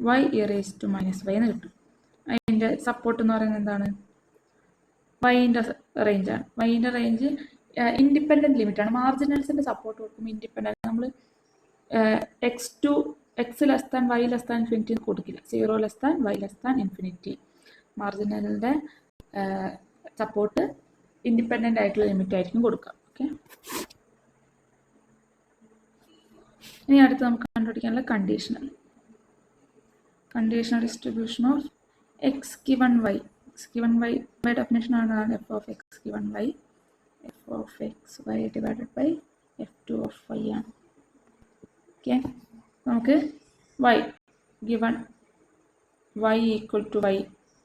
Y E raise to minus Y എന്ന് കിട്ടും. അതിൻ്റെ സപ്പോർട്ട് എന്ന് പറയുന്നത് എന്താണ്? വൈൻ്റെ റേഞ്ചാണ്. വൈൻ്റെ റേഞ്ച് ഇൻഡിപെൻഡൻറ്റ് ലിമിറ്റാണ്. മാർജിനൽസിൻ്റെ സപ്പോർട്ട് കൊടുക്കുമ്പോൾ ഇൻഡിപെൻഡൻറ്റ് നമ്മൾ X to X less than Y less than infinity കൊടുക്കില്ല. 0 less than Y less than infinity. മാർജിനലിൻ്റെ support independent ആയിട്ടുള്ള ലിമിറ്റ് ആയിരിക്കും കൊടുക്കുക. ഓക്കെ, ഇനി അടുത്ത് നമുക്ക് കണ്ടുപിടിക്കാനുള്ള conditional distribution of X given Y, X given Y by definition ആണ് F of X given Y, F of X Y divided by F two of Y ആണ്. ഓക്കെ, നമുക്ക് Y given Y equal to Y,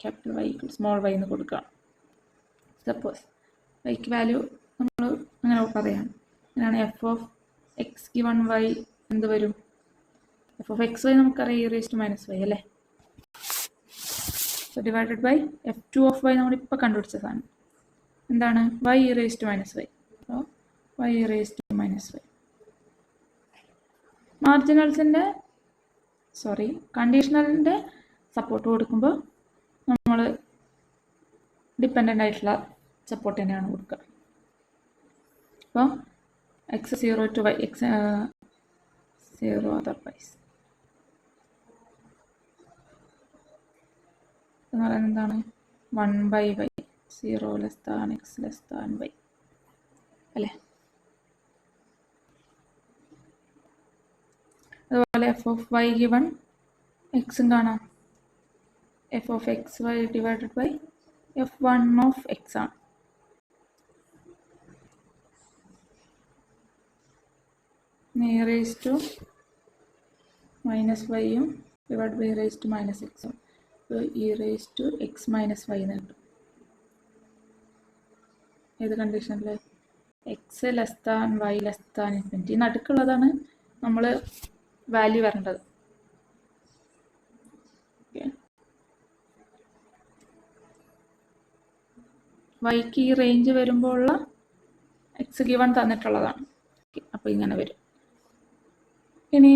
capital Y equal small Y എന്ന് കൊടുക്കാം. സപ്പോസ് വൈക്ക് വാല്യൂ നമ്മൾ അങ്ങനെ പറയാം. അങ്ങനെയാണ് F of X given Y എന്ത് വരും? എഫ് ഓഫ് എക്സ് വൈ നമുക്കറിയാം E raise to minus Y അല്ലേ. So divided by F two of Y നമ്മളിപ്പോൾ കണ്ടുപിടിച്ച സാധനം എന്താണ്? Y E raise to minus Y. So Y E raise to minus Y. മാർജിനൽസിൻ്റെ കണ്ടീഷണലിൻ്റെ സപ്പോർട്ട് കൊടുക്കുമ്പോൾ നമ്മൾ ഡിപ്പെൻഡൻ്റ് ആയിട്ടുള്ള സപ്പോർട്ട് തന്നെയാണ് കൊടുക്കുക. അപ്പോൾ X 0 to Y, X 0 otherwise എന്ന് പറയുന്നത് എന്താണ്? 1/y 0 less than X less than Y അല്ലേ. അതുപോലെ എഫ് ഓഫ് വൈ ഗിവൺ എക്സും കാണാം. F of X Y divided by F one of X ആണ്. ഇ റേസ് ടു മൈനസ് വൈയും divide by raise to minus എക്സും. അപ്പോൾ E raise to X minus Y എന്ന് കിട്ടും. ഏത് കണ്ടീഷനിൽ? X less than Y less than infinity. ഈ നടുക്കുള്ളതാണ് നമ്മൾ വാല്യൂ വരേണ്ടത്. ഓക്കെ, വൈക്ക് ഈ റേഞ്ച് വരുമ്പോൾ ഉള്ള എക്സ് ഗിവൺ തന്നിട്ടുള്ളതാണ്. അപ്പോൾ ഇങ്ങനെ വരും. ഇനി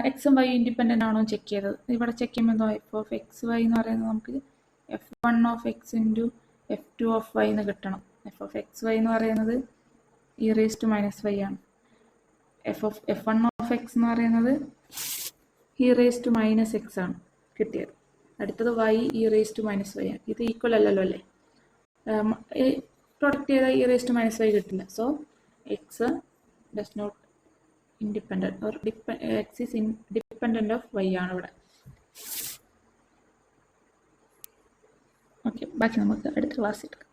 എക്സും വൈ ഇൻഡിപെൻഡൻ്റ് ആണോ ചെക്ക് ചെയ്തത്. ഇവിടെ ചെക്ക് ചെയ്യുമ്പോൾ എന്തോ എഫ് ഓഫ് എക്സ് വൈ എന്ന് പറയുന്നത് നമുക്ക് F one of X into F two of Y എന്ന് കിട്ടണം. എഫ് ഓഫ് എക്സ് വൈ എന്ന് പറയുന്നത് E raise to minus Y ആണ്. എഫ് വൺ ഓഫ് എക്സ് എന്ന് പറയുന്നത് E raise to minus X ആണ് കിട്ടിയത്. അടുത്തത് Y E raise to minus Y ആണ്. ഇത് ഈക്വൽ അല്ലല്ലോ അല്ലേ. പ്രൊഡക്റ്റ് ചെയ്താൽ E raise to minus Y കിട്ടില്ല. So X does not independent or X is independent of Y ആണ് ഇവിടെ. ഓക്കെ, ബാക്കി നമുക്ക് അടുത്ത ക്ലാസ് എടുക്കാം.